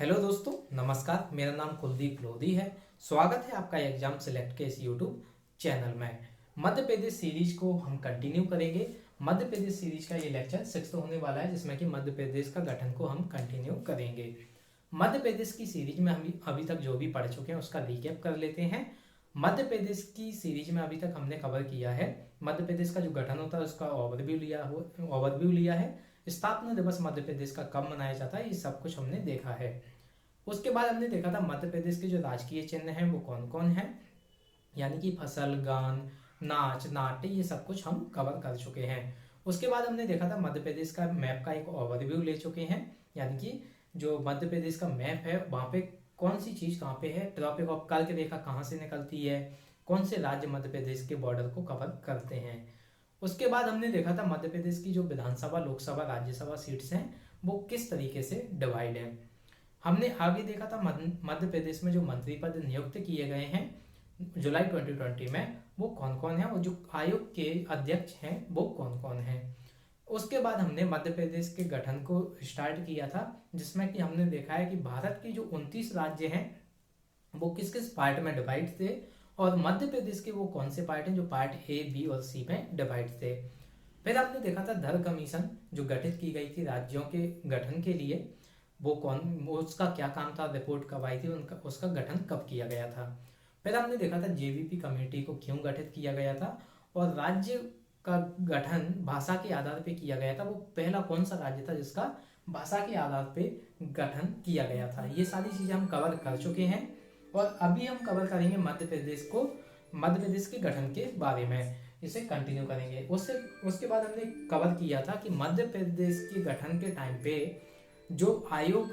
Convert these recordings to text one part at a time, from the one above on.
Hello दोस्तों, नमस्कार। मेरा नाम कुलदीप लोधी है। स्वागत है आपका एग्जाम सेलेक्ट के इस यूट्यूब चैनल में। मध्य प्रदेश सीरीज को हम कंटिन्यू करेंगे। मध्य प्रदेश सीरीज का ये लेक्चर 6 होने वाला है, जिसमें कि मध्य प्रदेश का गठन को हम कंटिन्यू करेंगे। मध्य प्रदेश की सीरीज में हम अभी तक जो भी पढ़ चुके हैं उसका रिकैप कर लेते हैं। मध्य प्रदेश की सीरीज में अभी तक हमने कवर किया है मध्य प्रदेश का जो गठन होता है उसका ओवरव्यू लिया है। स्थापना दिवस मध्य प्रदेश का कब मनाया जाता है, ये सब कुछ हमने देखा है। उसके बाद हमने देखा था मध्य प्रदेश के जो राजकीय चिन्ह हैं वो कौन कौन है, यानी कि फसल, गान, नाच, नाट्य, ये सब कुछ हम कवर कर चुके हैं। उसके बाद हमने देखा था मध्य प्रदेश का मैप का एक ओवरव्यू ले चुके हैं, यानी कि जो मध्य प्रदेश का मैप है वहाँ पे कौन सी चीज़ कहाँ पे है, ट्रॉपिक ऑफ कर्क रेखा कहाँ से निकलती है, कौन से राज्य मध्य प्रदेश के बॉर्डर को कवर करते हैं। उसके बाद हमने देखा था मध्य प्रदेश की जो विधानसभा, लोकसभा, राज्यसभा सीट्स हैं वो किस तरीके से डिवाइड है। हमने आगे देखा था मध्य प्रदेश में जो मंत्री पद नियुक्त किए गए हैं जुलाई 2020 में वो कौन कौन है, और जो आयोग के अध्यक्ष हैं वो कौन कौन है। उसके बाद हमने मध्य प्रदेश के गठन को स्टार्ट किया था, जिसमें कि हमने देखा है कि भारत के जो 29 राज्य हैं वो किस किस पार्ट में डिवाइड थे, और मध्य प्रदेश के वो कौन से पार्ट हैं जो पार्ट ए, बी और सी में डिवाइड थे। फिर हमने देखा था धर कमीशन जो गठित की गई थी राज्यों के गठन के लिए, वो उसका क्या काम था, रिपोर्ट कब आई थी, उनका उसका गठन कब किया गया था। फिर हमने देखा था जेवीपी कमेटी को क्यों गठित किया गया था, और राज्य का गठन भाषा के आधार पे किया गया था। वो पहला कौन सा राज्य था जिसका भाषा के आधार पे गठन किया गया था। ये सारी चीजें हम कवर कर चुके हैं, और अभी हम कवर करेंगे मध्य प्रदेश के गठन के बारे में। इसे कंटिन्यू करेंगे। उसके बाद हमने कवर किया था कि मध्य प्रदेश के गठन के टाइम पे जो आयोग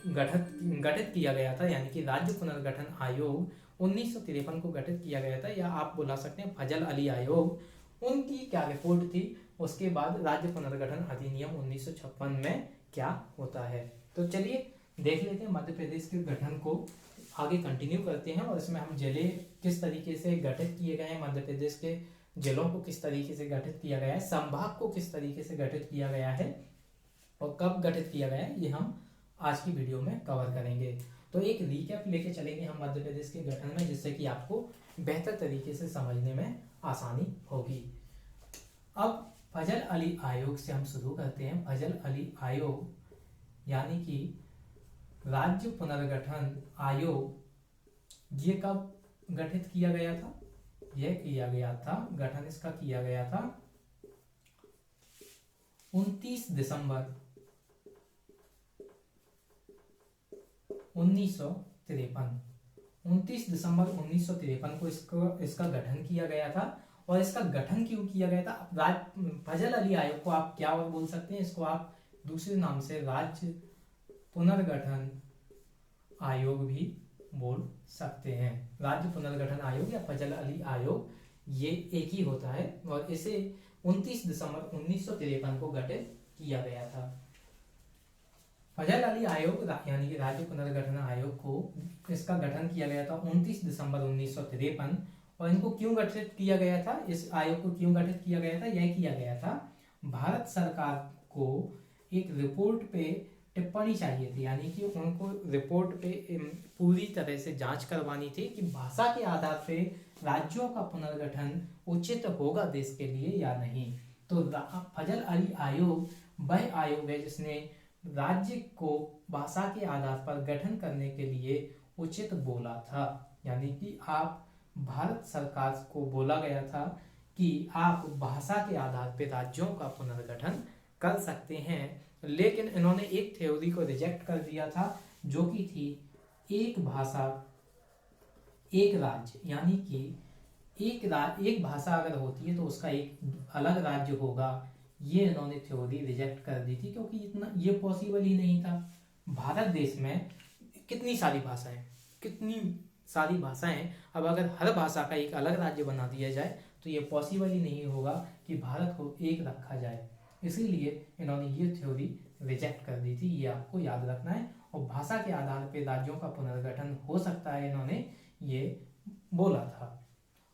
गठित किया गया था, यानी कि राज्य पुनर्गठन आयोग 1953 को गठित किया गया था, या आप बुला सकते हैं फजल अली आयोग, उनकी क्या रिपोर्ट थी। उसके बाद राज्य पुनर्गठन अधिनियम 1956 में क्या होता है। तो चलिए देख लेते हैं मध्य प्रदेश के गठन को, आगे कंटिन्यू करते हैं। और इसमें हम जिले किस तरीके से गठित किए गए हैं, मध्य प्रदेश के जिलों को किस तरीके से गठित किया गया है, संभाग को किस तरीके से गठित किया गया है और कब गठित किया गया है, ये हम आज की वीडियो में कवर करेंगे। तो एक रीकैप लेके चलेंगे हम मध्य प्रदेश के गठन में, जिससे कि आपको बेहतर तरीके से समझने में आसानी होगी। अब फजल अली आयोग से हम शुरू करते हैं। फजल अली आयोग यानी कि राज्य पुनर्गठन आयोग, ये कब गठित किया गया था? यह किया गया था, गठन इसका किया गया था 29 दिसंबर 1953। 29 दिसंबर 1953 को इसका गठन किया गया था। और इसका गठन क्यों किया गया था? फजल अली आयोग को आप क्या और बोल सकते हैं, इसको आप दूसरे नाम से राज्य पुनर्गठन आयोग भी बोल सकते हैं। राज्य पुनर्गठन आयोग या फजल अली आयोग ये एक ही होता है, और इसे 29 दिसंबर 1953 को गठित किया गया था। फजल अली आयोग यानी कि राज्य पुनर्गठन आयोग को इसका गठन किया गया था 29 दिसंबर 1953। और इनको क्यों गठित किया गया था, इस आयोग को क्यों गठित किया गया था? यह किया गया था भारत सरकार को एक रिपोर्ट पे टिप्पणी चाहिए थी, यानी कि उनको रिपोर्ट पे पूरी तरह से जांच करवानी थी कि भाषा के आधार पे राज्यों का पुनर्गठन उचित होगा देश के लिए या नहीं। तो फजल अली आयोग वह आयोग है जिसने राज्य को भाषा के आधार पर गठन करने के लिए उचित बोला था। यानी कि आप भारत सरकार को बोला गया था कि आप भाषा के आधार पर राज्यों का पुनर्गठन कर सकते हैं, लेकिन इन्होंने एक थ्योरी को रिजेक्ट कर दिया था जो कि थी एक भाषा एक राज्य, यानी कि एक भाषा अगर होती है तो उसका एक अलग राज्य होगा। ये इन्होंने थ्योरी रिजेक्ट कर दी थी, क्योंकि इतना ये पॉसिबल ही नहीं था। भारत देश में कितनी सारी भाषाएं, अब अगर हर भाषा का एक अलग राज्य बना दिया जाए तो ये पॉसिबल ही नहीं होगा कि भारत को एक रखा जाए। इसीलिए इन्होंने ये थ्योरी रिजेक्ट कर दी थी, ये आपको याद रखना है। और भाषा के आधार पर राज्यों का पुनर्गठन हो सकता है, इन्होंने ये बोला था।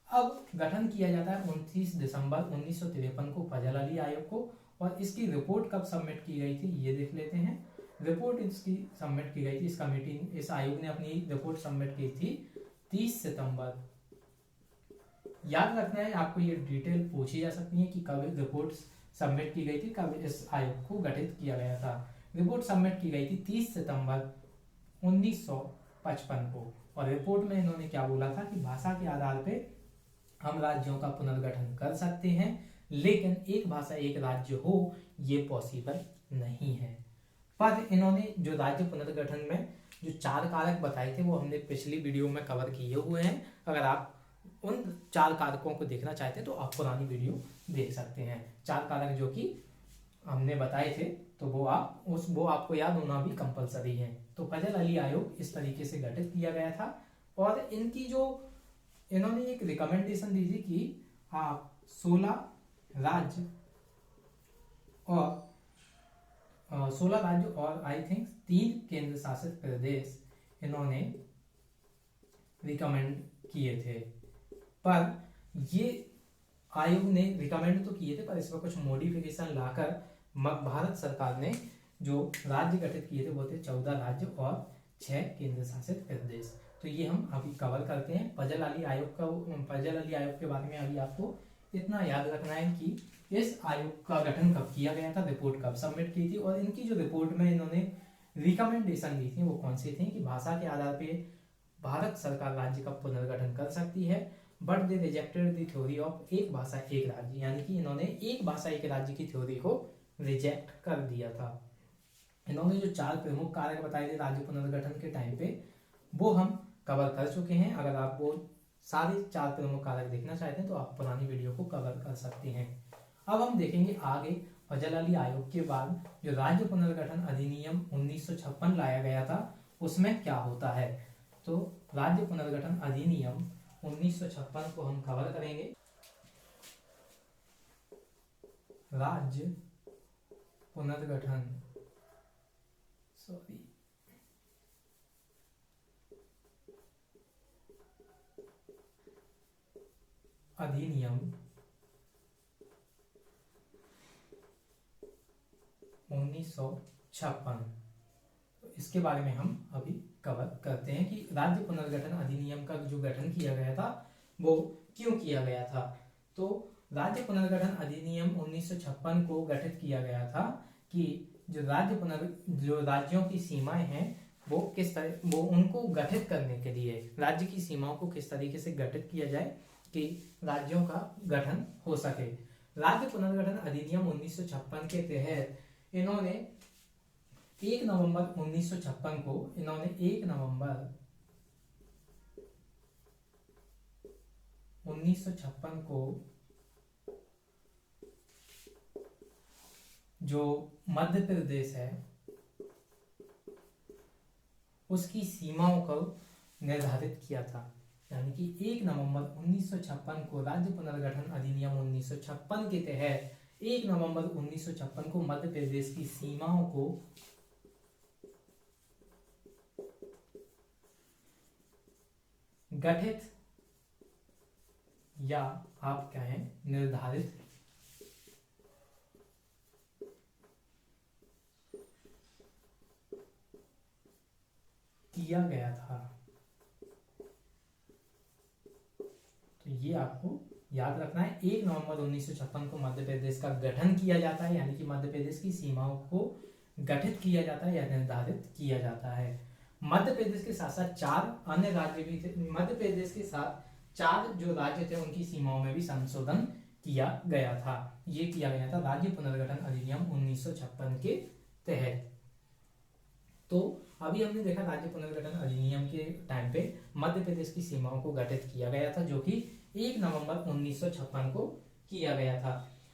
अब गठन किया जाता है 29 दिसंबर 1953 को फजल अली आयोग को, और इसकी रिपोर्ट कब सबमिट की गई थी ये देख लेते हैं। रिपोर्ट इसकी सबमिट की गई थी, इस कमेटी, इस आयोग ने अपनी रिपोर्ट सबमिट की थी 30 सितंबर। याद रखना है आपको, ये डिटेल पूछी जा सकती है कि कब रिपोर्ट सबमिट की गई थी, कब इस आयोग को गठित किया गया था। रिपोर्ट सबमिट की गई थी 30 सितंबर 1955 को, और रिपोर्ट में इन्होंने क्या बोला था कि भाषा के आधार पे हम राज्यों का पुनर्गठन कर सकते हैं, लेकिन एक भाषा एक राज्य हो ये पॉसिबल नहीं है। पर इन्होंने जो राज्य पुनर्गठन में जो 4 कारक बताए थे वो हमने पिछली वीडियो में कवर किए हुए हैं। अगर आप उन 4 कारकों को देखना चाहते हैं तो आप पुरानी वीडियो देख सकते हैं। 4 कारक जो कि हमने बताए थे, तो वो आपको याद होना भी कंपलसरी है। तो फजल अली आयोग इस तरीके से गठित किया गया था, और इनकी जो इन्होंने एक रिकमेंडेशन दी थी कि आप 16 राज्य और 16 राज्य और आई थिंक 3 केंद्र शासित प्रदेश इन्होंने रिकमेंड किए थे। पर ये आयोग ने रिकमेंड तो किए थे, पर इसमें कुछ मॉडिफिकेशन लाकर भारत सरकार ने जो राज्य गठित किए थे वो थे 14 राज्य और 6 केंद्र शासित प्रदेश। तो ये हम अभी कवर करते हैं। फजल अली आयोग के बारे में अभी आपको इतना याद रखना है कि इस आयोग का गठन कब किया गया था, रिपोर्ट कब सबमिट की थी, और इनकी जो रिपोर्ट में इन्होंने रिकमेंडेशन दी थी वो कौन सी थी कि भाषा के आधार पे भारत सरकार राज्य का पुनर्गठन कर सकती है, but they rejected the theory of एक भाषा एक राज्य, यानी कि इन्होंने एक भाषा एक राज्य की थ्योरी को रिजेक्ट कर दिया था। इन्होंने जो 4 प्रमुख कारक बताए थे राज्य पुनर्गठन के टाइम पे वो हम कवर कर चुके हैं। अगर आप वो सारे 4 प्रमुख कारक देखना चाहते हैं तो आप पुरानी वीडियो को कवर कर सकते हैं। अब हम देखेंगे आगे फजल अली आयोग के बाद जो राज्य पुनर्गठन अधिनियम 1956 लाया गया था उसमें क्या होता है। तो राज्य पुनर्गठन अधिनियम 1956 को हम कवर करेंगे। राज्य पुनर्गठन अधिनियम 1956, तो इसके बारे में हम अभी कवर करते हैं कि राज्य पुनर्गठन अधिनियम का जो गठन किया गया था वो क्यों किया गया था। तो राज्य पुनर्गठन अधिनियम 1956 को गठित किया गया था कि जो राज्यों की सीमाएं हैं वो किस तरह वो उनको गठित करने के लिए राज्य की सीमाओं को किस तरीके से गठित किया जाए कि राज्यों का गठन हो सके। राज्य पुनर्गठन अधिनियम 1956 के तहत इन्होंने 1 नवंबर 1956 को इन्होंने 1 नवंबर 1956 को जो मध्य प्रदेश है उसकी सीमाओं को निर्धारित किया था, यानी कि 1 नवंबर 1956 को राज्य पुनर्गठन अधिनियम 1956 के तहत 1 नवंबर 1956 को मध्य प्रदेश की सीमाओं को गठित या आप कहें निर्धारित किया गया था। तो ये आपको याद रखना है, 1 नवंबर 1956 को मध्य प्रदेश का गठन किया जाता है, यानी कि मध्य प्रदेश की सीमाओं को गठित किया जाता है या निर्धारित किया जाता है। मध्य प्रदेश के साथ साथ 4 अन्य राज्य भी थे। मध्य प्रदेश के साथ 4 जो राज्य थे उनकी सीमाओं में भी संशोधन किया गया था। ये किया गया था राज्य पुनर्गठन अधिनियम 1956 के तहत। तो अभी हमने देखा राज्य पुनर्गठन अधिनियम के टाइम पे मध्य प्रदेश की सीमाओं को गठित किया गया था, जो कि 1 नवंबर 1956 को किया गया था।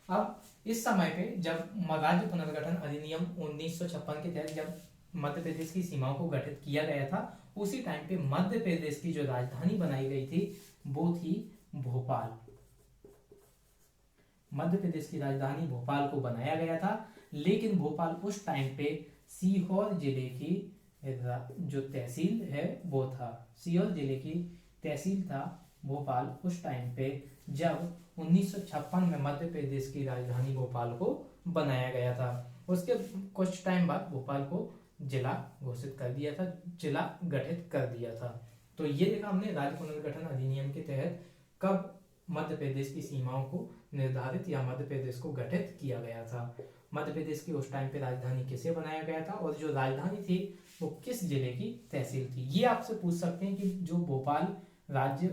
अब इस समय पे जब राज्य पुनर्गठन अधिनियम 1956 के तहत जब मध्य प्रदेश की सीमाओं को गठित किया गया था, उसी टाइम पे मध्य प्रदेश की जो राजधानी बनाई गई थी वो थी भोपाल। मध्य प्रदेश की राजधानी भोपाल को बनाया गया था, लेकिन भोपाल उस टाइम पे सीहोर जिले की जो तहसील है वो था। सीहोर जिले की तहसील था भोपाल उस टाइम पे जब 1956 में मध्य प्रदेश की राजधानी भोपाल को बनाया गया था। उसके कुछ टाइम बाद भोपाल को जिला घोषित कर दिया था, जिला गठित कर दिया था। तो ये देखा हमने राज्य पुनर्गठन अधिनियम के तहत कब मध्य प्रदेश की सीमाओं को निर्धारित या मध्य प्रदेश को गठित किया गया था। मध्य प्रदेश की उस टाइम पे राजधानी किसे बनाया गया था और जो राजधानी थी वो किस जिले की तहसील थी। ये आपसे पूछ सकते हैं कि जो भोपाल राज्य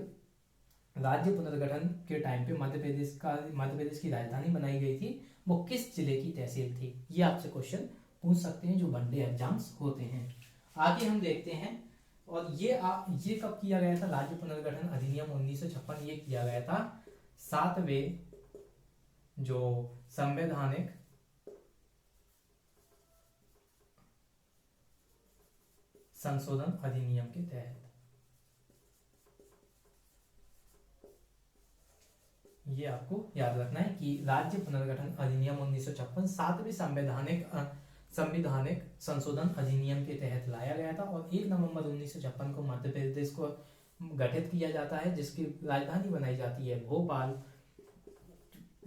राज्य पुनर्गठन के टाइम पे मध्य प्रदेश की राजधानी बनाई गई थी वो किस जिले की तहसील थी। ये आपसे क्वेश्चन पूछ सकते हैं जो वनडे एग्जाम्स होते हैं। आगे हम देखते हैं, और ये कब किया गया था, राज्य पुनर्गठन अधिनियम 1956 ये किया गया था 7वें जो संवैधानिक संशोधन अधिनियम के तहत। ये आपको याद रखना है कि राज्य पुनर्गठन अधिनियम 1956 7वें संवैधानिक संशोधन अधिनियम के तहत लाया गया था और 1 नवंबर 1956 को मध्य प्रदेश को गठित किया जाता है, जिसकी राजधानी बनाई जाती है भोपाल,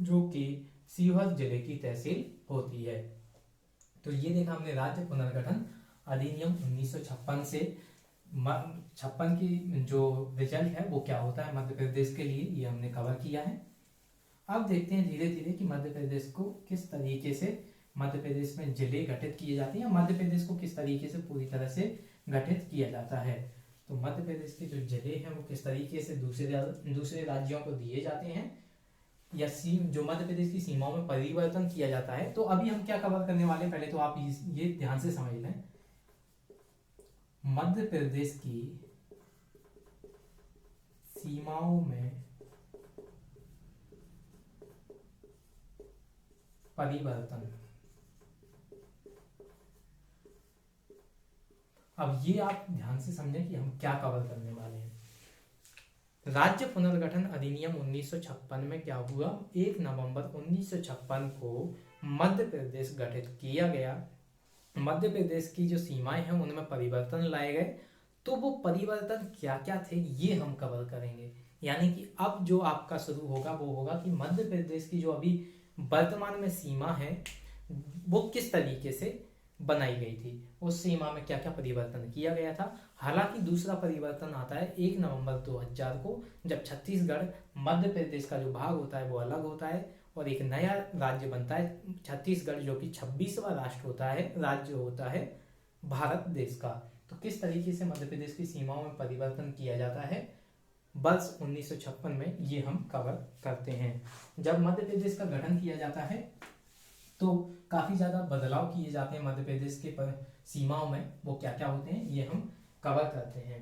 जो कि सीहोर जिले की तहसील होती है। तो ये देखा हमने राज्य पुनर्गठन अधिनियम 1956 से 56 की जो रिजल्ट है वो क्या होता है मध्य प्रदेश के लिए, ये हमने कवर किया है। अब देखते हैं धीरे धीरे कि मध्य प्रदेश को किस तरीके से मध्य प्रदेश में जिले गठित किए जाते हैं, मध्य प्रदेश को किस तरीके से पूरी तरह से गठित किया जाता है। तो मध्य प्रदेश के जो जिले हैं वो किस तरीके से दूसरे राज्यों को दिए जाते हैं या जो मध्य प्रदेश की सीमाओं में परिवर्तन किया जाता है। तो अभी हम क्या कवर करने वाले हैं, पहले तो आप ये ध्यान से समझ लें। मध्य प्रदेश की सीमाओं में परिवर्तन, अब ये आप ध्यान से समझें कि हम क्या कवर करने वाले हैं। राज्य पुनर्गठन अधिनियम 1956 में क्या हुआ, 1 नवंबर 1956 को मध्य प्रदेश गठित किया गया। मध्य प्रदेश की जो सीमाएं हैं उनमें परिवर्तन लाए गए। तो वो परिवर्तन क्या क्या थे ये हम कवर करेंगे। यानी कि अब जो आपका शुरू होगा वो होगा कि मध्य प्रदेश की जो अभी वर्तमान में सीमा है वो किस तरीके से बनाई गई थी, उस सीमा में क्या क्या परिवर्तन किया गया था। हालांकि दूसरा परिवर्तन आता है 1 नवंबर 2000 को, जब छत्तीसगढ़ मध्य प्रदेश का जो भाग होता है वो अलग होता है और एक नया राज्य बनता है छत्तीसगढ़, जो कि 26वां राष्ट्र होता है, राज्य होता है भारत देश का। तो किस तरीके से मध्य प्रदेश की सीमाओं में परिवर्तन किया जाता है वर्ष 1956 में, ये हम कवर करते हैं। जब मध्य प्रदेश का गठन किया जाता है तो काफी ज्यादा बदलाव किए जाते हैं मध्य प्रदेश के सीमाओं में, वो क्या क्या होते हैं ये हम कवर करते हैं।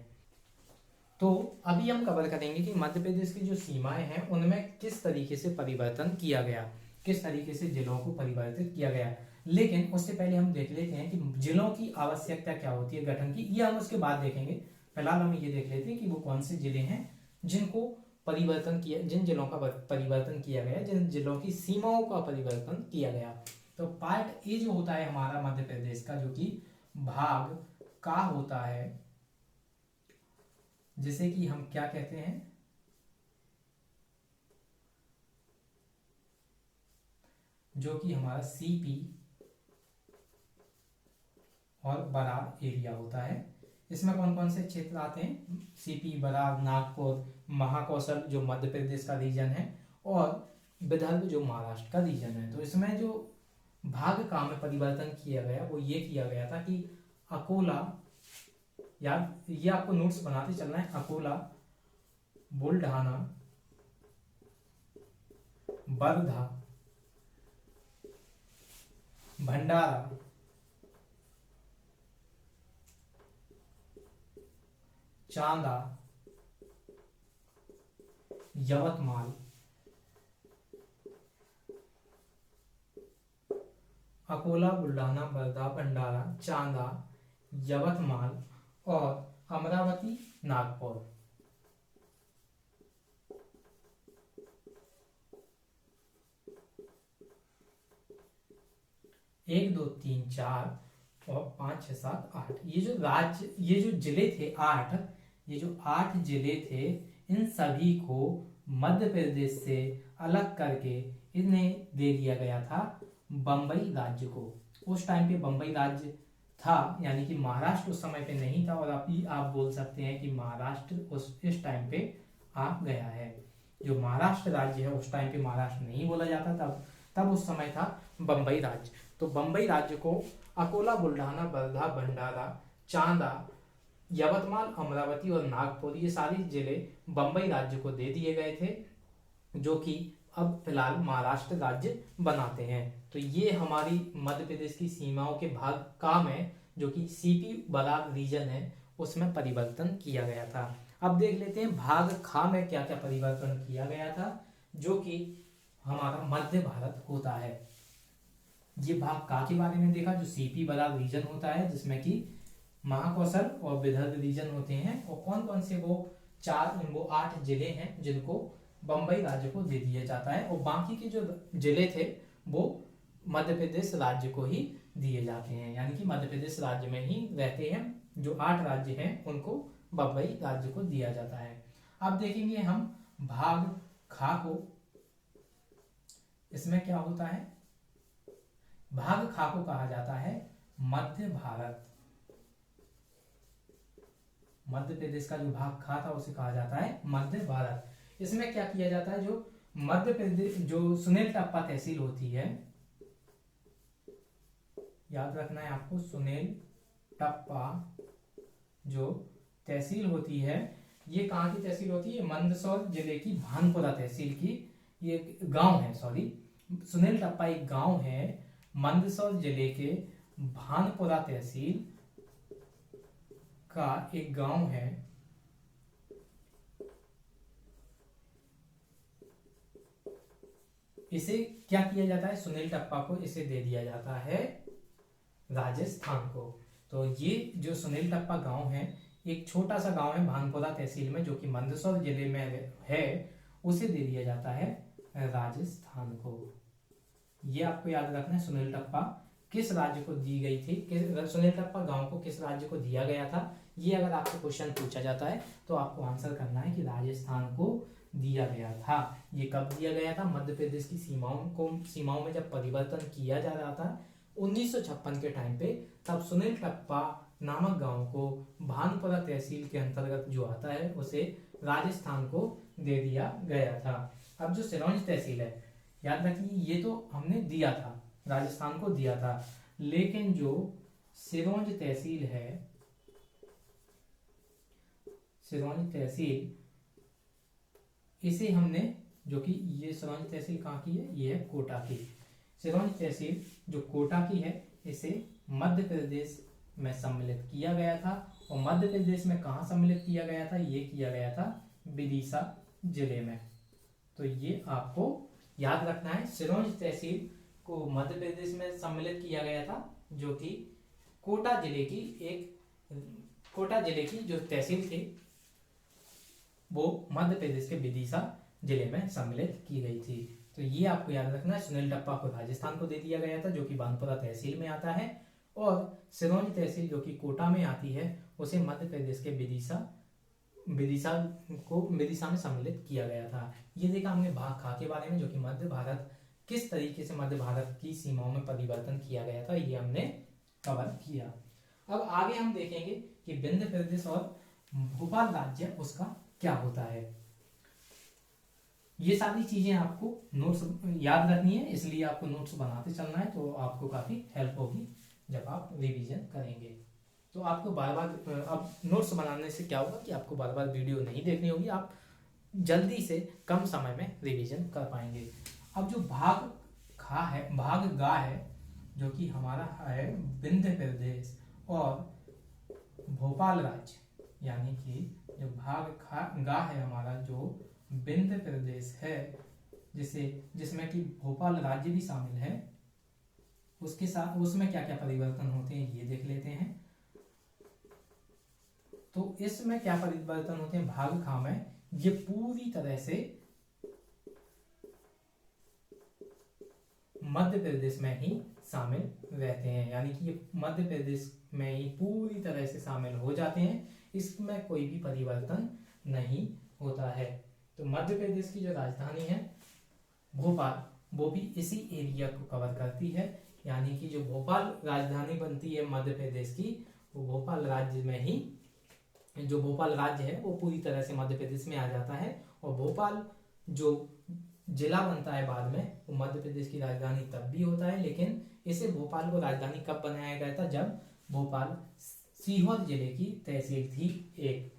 तो अभी हम कवर करेंगे कि मध्य प्रदेश की जो सीमाएं हैं उनमें किस तरीके से परिवर्तन किया गया, किस तरीके से जिलों को परिवर्तित किया गया। लेकिन उससे पहले हम देख लेते हैं कि जिलों की आवश्यकता क्या होती है गठन की, ये हम उसके बाद देखेंगे। फिलहाल हम ये देख लेते हैं कि वो कौन से जिले हैं जिनको परिवर्तन किया, जिन जिलों का परिवर्तन किया गया, जिन जिलों की सीमाओं का परिवर्तन किया गया। तो पार्ट ए जो होता है हमारा मध्य प्रदेश का, जो कि भाग का होता है, जिसे कि हम क्या कहते हैं, जो कि हमारा सीपी और बरार एरिया होता है। इसमें कौन कौन से क्षेत्र आते हैं, सीपी, बरार, नागपुर, महाकौशल जो मध्य प्रदेश का रीजन है और विदर्भ जो महाराष्ट्र का रीजन है। तो इसमें जो भाग का में परिवर्तन किया गया वो ये किया गया था कि अकोला, याद ये आपको नोट्स बनाते चलना है, अकोला, बुल्ढाना, वर्धा, भंडारा, चांदा, यवतमाल, अकोला, बुल्ढाना, वर्धा, भंडारा, चांदा, यवतमाल और अमरावती, नागपुर। 1 2 3 4 और 5 6 7 8, ये जो जिले थे 8, ये जो 8 जिले थे इन सभी को मध्य प्रदेश से अलग करके इन्हें दे दिया गया था बंबई राज्य को। उस टाइम पे बंबई राज्य था, यानी कि महाराष्ट्र उस समय पे नहीं था, और अभी आप बोल सकते हैं कि महाराष्ट्र इस टाइम पे आ गया है। जो महाराष्ट्र राज्य है उस टाइम पे महाराष्ट्र नहीं बोला जाता, तब उस समय था बंबई राज्य। तो बंबई राज्य को अकोला, बुल्ढाना, वर्धा, भंडारा, चांदा, यवतमाल, अमरावती और नागपुर, ये सारे जिले बंबई राज्य को दे दिए गए थे, जो कि अब फिलहाल महाराष्ट्र राज्य बनाते हैं। तो ये हमारी मध्य प्रदेश की सीमाओं के भाग का में जो कि सीपी बराक रीजन है उसमें परिवर्तन किया गया था। अब देख लेते हैं भाग खा में क्या क्या परिवर्तन किया गया था, जो कि हमारा मध्य भारत होता है। ये भाग का के बारे में देखा, जो सीपी बराक रीजन होता है, जिसमें कि महाकौशल और विदर्भ रीजन होते हैं, और कौन कौन से वो 8 जिले हैं जिनको बंबई राज्य को दे दिया जाता है, और बाकी के जो जिले थे वो मध्य प्रदेश राज्य को ही दिए जाते हैं, यानी कि मध्य प्रदेश राज्य में ही रहते हैं। जो 8 राज्य हैं उनको बंबई राज्य को दिया जाता है। अब देखेंगे हम भाग खा को, इसमें क्या होता है, भाग खा को कहा जाता है मध्य भारत। मध्य प्रदेश का जो भाग खा था उसे कहा जाता है मध्य भारत। इसमें क्या किया जाता है, जो मध्य प्रदेश जो सुनील टप्पा तहसील होती है, याद रखना है आपको, सुनील टप्पा जो तहसील होती है, ये कहाँ की तहसील होती है, मंदसौर जिले की भानपुरा तहसील की ये गांव है, सॉरी, सुनील टप्पा एक गांव है मंदसौर जिले के भानपुरा तहसील का एक गांव है। इसे क्या किया जाता है, सुनील टप्पा को इसे दे दिया जाता है राजस्थान को। तो ये जो सुनील टप्पा गांव है, एक छोटा सा गांव है भानपुरा तहसील में, जो कि मंदसौर जिले में है, उसे दे दिया जाता है राजस्थान को। ये आपको याद रखना है, सुनील टप्पा किस राज्य को दी गई थी, सुनील टप्पा गांव को किस राज्य को दिया गया था। ये अगर आपको क्वेश्चन पूछा जाता है तो आपको आंसर करना है कि राजस्थान को दिया गया था। ये कब दिया गया था, मध्य प्रदेश की सीमाओं में जब परिवर्तन किया जा रहा था 1956 के टाइम पे, तब सुनील टप्पा नामक गांव को भानपुरा तहसील के अंतर्गत जो आता है उसे राजस्थान को दे दिया गया था। अब जो सिरोंज तहसील है, याद रखिए, ये तो हमने दिया था, राजस्थान को दिया था, लेकिन जो सिरोंज तहसील है, सिरोंज तहसील, इसे हमने, जो कि ये सिरोंज तहसील कहाँ की है, ये है कोटा की। सिरोंज तहसील जो कोटा की है, इसे मध्य प्रदेश में सम्मिलित किया गया था, और मध्य प्रदेश में कहाँ सम्मिलित किया गया था, ये किया गया था विदिशा जिले में। तो ये आपको याद रखना है, सिरोंज तहसील को मध्य प्रदेश में सम्मिलित किया गया था, जो कि कोटा जिले की जो तहसील थी वो मध्य प्रदेश के विदिशा जिले में सम्मिलित की गई थी। तो ये आपको याद रखना है, सुनील टप्पा को राजस्थान को दे दिया गया था, जो कि भानपुरा तहसील में आता है, और सिरोंज तहसील जो कि कोटा में आती है उसे मध्य प्रदेश के विदिशा में सम्मिलित किया गया था। ये देखा हमने भाग खा के बारे में, जो कि मध्य भारत, किस तरीके से मध्य भारत की सीमाओं में परिवर्तन किया गया था, ये हमने कवर किया। अब आगे हम देखेंगे कि विंध्य प्रदेश और भोपाल राज्य उसका क्या होता है। ये सारी चीजें आपको नोट्स याद रखनी है, इसलिए आपको नोट्स बनाते चलना है, तो आपको काफी हेल्प होगी जब आप रिवीजन करेंगे। तो आपको बार बार, अब नोट्स बनाने से क्या होगा कि आपको बार बार वीडियो नहीं देखनी होगी, आप जल्दी से कम समय में रिवीजन कर पाएंगे। अब जो भाग खा है, भाग गा है, जो कि हमारा है विंध्य प्रदेश और भोपाल राज्य, यानी कि जो भाग खा गा है हमारा जो विंध्य प्रदेश है, जिसमें कि भोपाल राज्य भी शामिल है, उसके साथ उसमें क्या क्या परिवर्तन होते हैं ये देख लेते हैं। तो इसमें क्या परिवर्तन होते हैं, भाग खा में ये पूरी तरह से मध्य प्रदेश में ही शामिल रहते हैं, यानी कि ये मध्य प्रदेश में ही पूरी तरह से शामिल हो जाते हैं, इसमें कोई भी परिवर्तन नहीं होता है। तो मध्य प्रदेश की जो राजधानी है भोपाल, वो भी इसी एरिया को कवर करती है, यानी कि जो भोपाल राजधानी बनती है मध्य प्रदेश की, वो भोपाल राज्य में ही, जो भोपाल राज्य है वो पूरी तरह से मध्य प्रदेश में आ जाता है। और भोपाल जो जिला बनता है बाद में, वो मध्य प्रदेश की राजधानी तब भी होता है, लेकिन इसे भोपाल को राजधानी कब बनाया गया था, जब भोपाल सीहोर जिले की तहसील थी एक।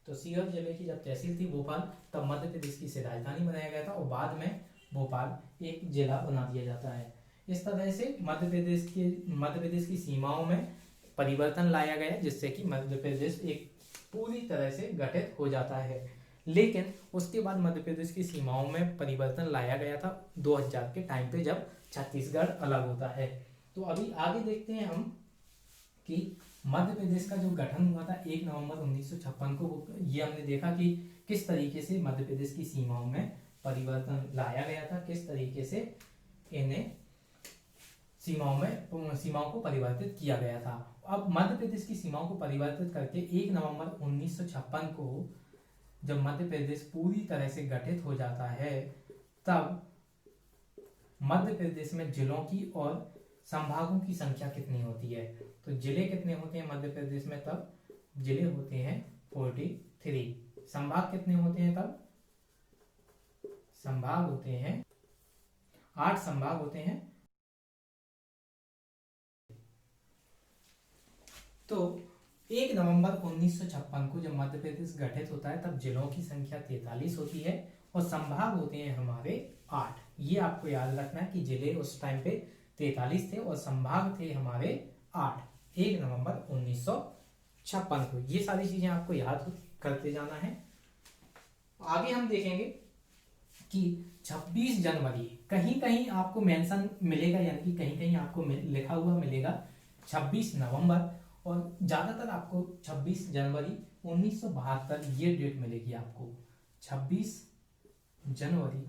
तो सीहोर जिले की जब तहसील थी भोपाल, तब मध्य प्रदेश की इसे राजधानी बनाया गया था और बाद में भोपाल एक जिला बना दिया जाता है। इस तरह से मध्य प्रदेश की सीमाओं में परिवर्तन लाया गया, जिससे कि मध्य प्रदेश एक पूरी तरह से गठित हो जाता है। लेकिन उसके बाद मध्य प्रदेश की सीमाओं में परिवर्तन लाया गया था 2000 के टाइम पे, जब छत्तीसगढ़ अलग होता है। तो अभी आगे देखते हैं हम कि मध्य प्रदेश का जो गठन हुआ था 1 नवंबर 1956 को, ये हमने देखा कि किस तरीके से मध्य प्रदेश की सीमाओं में परिवर्तन लाया गया था, किस तरीके से इन्हें सीमाओं को परिवर्तित किया गया था। अब मध्य प्रदेश की सीमाओं को परिवर्तित करके 1 नवंबर 1956 को जब मध्य प्रदेश पूरी तरह से गठित हो जाता है, तब मध्य प्रदेश में जिलों की और संभागों की संख्या कितनी होती है। तो जिले कितने होते हैं मध्य प्रदेश में, तब जिले होते हैं 43। संभाग कितने होते हैं, तब संभाग होते हैं 8 संभाग होते हैं। तो 1 नवंबर 1956 को जब मध्य प्रदेश गठित होता है, तब जिलों की संख्या 43 होती है और संभाग होते हैं हमारे 8। ये आपको याद रखना है कि जिले उस टाइम पे 43 थे और संभाग थे हमारे 8, 1 नवंबर 1956 को। ये सारी चीजें आपको याद करते जाना है। आगे हम देखेंगे कि 26 जनवरी कहीं कहीं आपको मेंशन मिलेगा, यानी कि कहीं कहीं आपको लिखा हुआ मिलेगा 26 नवंबर, और ज्यादातर आपको 26 जनवरी 1972 ये डेट मिलेगी आपको। 26 जनवरी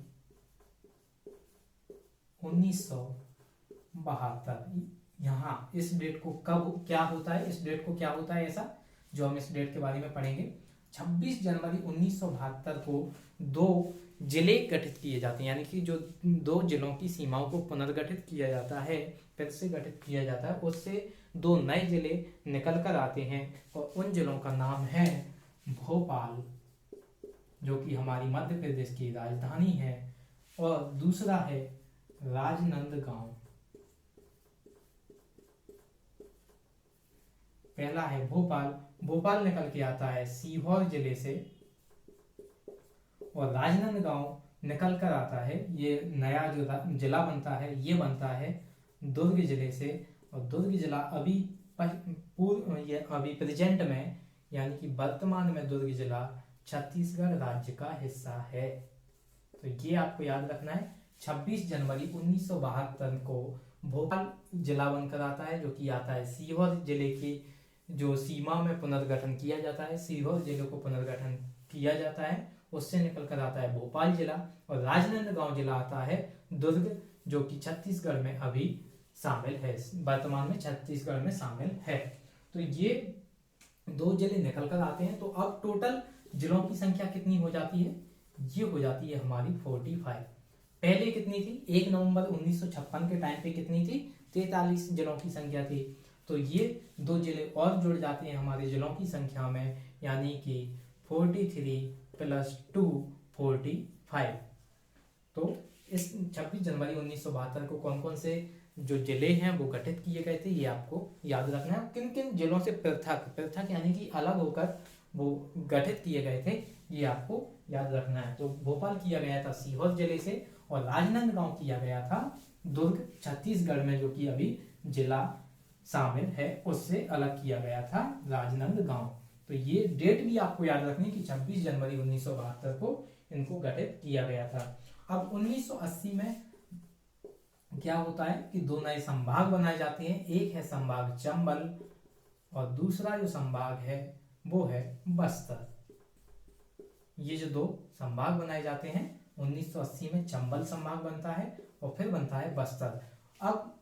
1972, यहाँ इस डेट को कब क्या होता है, इस डेट को क्या होता है ऐसा, जो हम इस डेट के बारे में पढ़ेंगे। 26 जनवरी 1972 को 2 जिले गठित किए जाते हैं, यानी कि जो 2 जिलों की सीमाओं को पुनर्गठित किया जाता है, फिर से गठित किया जाता है, उससे 2 नए जिले निकल कर आते हैं और उन जिलों का नाम है भोपाल, जो कि हमारी मध्य प्रदेश की राजधानी है, और दूसरा है राजनांदगांव। पहला है भोपाल, भोपाल निकल के आता है सीहोर जिले से, और राजनांदगांव निकल कर आता है, ये नया जो जिला बनता है ये बनता है दुर्ग जिले से, और दुर्ग जिला अभी ये अभी प्रेजेंट में, यानी कि वर्तमान में दुर्ग जिला छत्तीसगढ़ राज्य का हिस्सा है। तो ये आपको याद रखना है। 26 जनवरी 1972 को भोपाल जिला बनकर आता है, जो कि आता है सीहोर जिले की जो सीमा में पुनर्गठन किया जाता है, सीहोर जिले को पुनर्गठन किया जाता है, उससे निकल कर आता है भोपाल जिला, और राजनांदगांव जिला आता है दुर्ग, जो कि छत्तीसगढ़ में अभी शामिल है, वर्तमान में छत्तीसगढ़ में शामिल है। तो ये 2 जिले निकल कर आते हैं। तो अब टोटल जिलों की संख्या कितनी हो जाती है, ये हो जाती है हमारी 45। पहले कितनी थी, 1 नवंबर 1956 के टाइम पे कितनी थी, 43 जिलों की संख्या थी। तो ये 2 जिले और जुड़ जाते हैं हमारे जिलों की संख्या में, यानी कि 43 + 2 45। तो इस 26 जनवरी 1972 को कौन कौन से जो जिले हैं वो गठित किए गए थे, ये आपको याद रखना है। किन किन जिलों से पृथक यानी कि अलग होकर वो गठित किए गए थे, ये आपको याद रखना है। तो भोपाल किया गया था सीहोर जिले से, और राजनांदगांव किया गया था दुर्ग छत्तीसगढ़ में, जो कि अभी जिला शामिल है, उससे अलग किया गया था राजनांदगांव। तो ये डेट भी आपको याद रखनी कि 26 जनवरी 1972 को इनको गठित किया गया था। अब 1980 में क्या होता है कि 2 नए संभाग बनाए जाते हैं, एक है संभाग चंबल और दूसरा जो संभाग है वो है बस्तर। ये जो 2 संभाग बनाए जाते हैं 1980 में, चंबल संभाग बनता है और फिर बनता है बस्तर। अब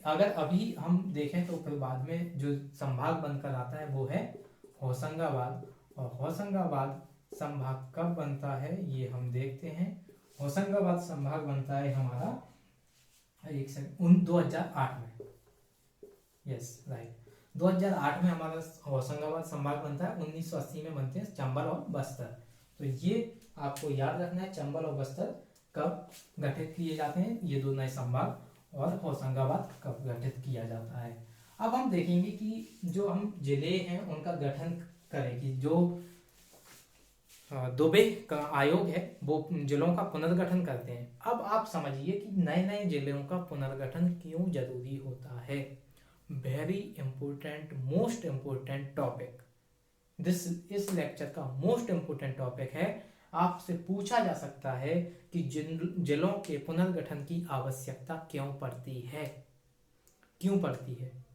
अगर अभी हम देखें तो फिर बाद में जो संभाग बनकर आता है वो है होशंगाबाद, और होशंगाबाद संभाग कब बनता है ये हम देखते हैं। होशंगाबाद संभाग बनता है हमारा एक सेकंड, उन 2008 में, यस राइट, 2008 में हमारा होशंगाबाद संभाग बनता है, 1980 में बनते हैं चंबल और बस्तर। तो ये आपको याद रखना है, चंबल और बस्तर कब गठित किए जाते हैं, ये दो नए संभाग, और होशंगाबाद कब गठित किया जाता है। अब हम देखेंगे कि जो हम जिले हैं उनका गठन करें, कि जो दुबे का आयोग है वो जिलों का पुनर्गठन करते हैं। अब आप समझिए कि नए नए जिलों का पुनर्गठन क्यों जरूरी होता है। Very important, most important topic, this इस लेक्चर का मोस्ट इंपॉर्टेंट टॉपिक है। आपसे पूछा जा सकता है कि जिलों के पुनर्गठन की आवश्यकता क्यों पड़ती है, क्यों पड़ती है,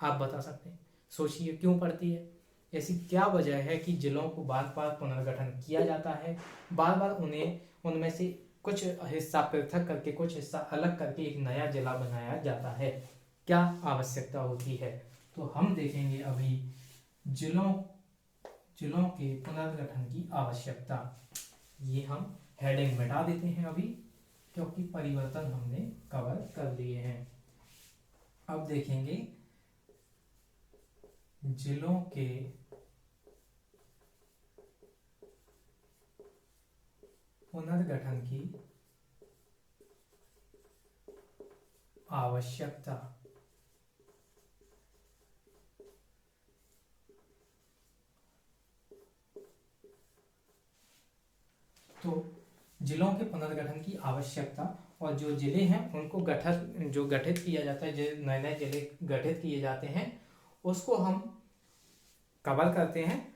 आप बता सकते हैं। सोचिए क्यों पड़ती है, ऐसी क्या वजह है कि जिलों को बार बार पुनर्गठन किया जाता है, बार बार उन्हें उनमें से कुछ हिस्सा पृथक करके, कुछ हिस्सा अलग करके एक नया जिला बनाया जाता है, क्या आवश्यकता होती है। तो हम देखेंगे अभी जिलों जिलों के पुनर्गठन की आवश्यकता। ये हम हेडिंग मिटा देते हैं अभी, क्योंकि परिवर्तन हमने कवर कर लिए हैं। अब देखेंगे जिलों के पुनर्गठन की आवश्यकता। तो जिलों के पुनर्गठन की आवश्यकता, और जो जिले हैं उनको गठित किया जाता है, जो नए नए जिले गठित किए जाते हैं उसको हम कवर करते हैं।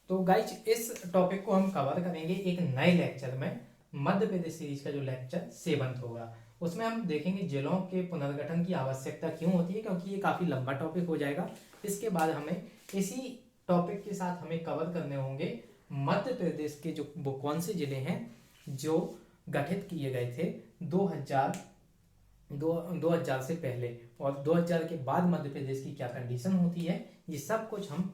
तो गाइज इस टॉपिक को हम कवर करेंगे एक नए लेक्चर में, मध्य प्रदेश सीरीज का जो लेक्चर 7 होगा, उसमें हम देखेंगे जिलों के पुनर्गठन की आवश्यकता क्यों होती है, क्योंकि ये काफी लंबा टॉपिक हो जाएगा। इसके बाद हमें इसी टॉपिक के साथ हमें कवर करने होंगे मध्य प्रदेश के जो वो कौन से जिले हैं जो गठित किए गए थे 2000 से पहले, और 2000 के बाद मध्य प्रदेश की क्या कंडीशन होती है, ये सब कुछ हम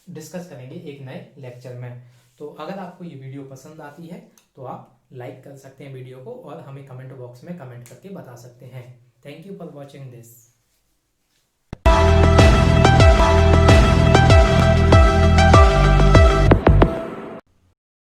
डिस्कस करेंगे एक नए लेक्चर में। तो अगर आपको ये वीडियो पसंद आती है तो आप लाइक कर सकते हैं वीडियो को, और हमें कमेंट बॉक्स में कमेंट करके बता सकते हैं। Thank you for watching this.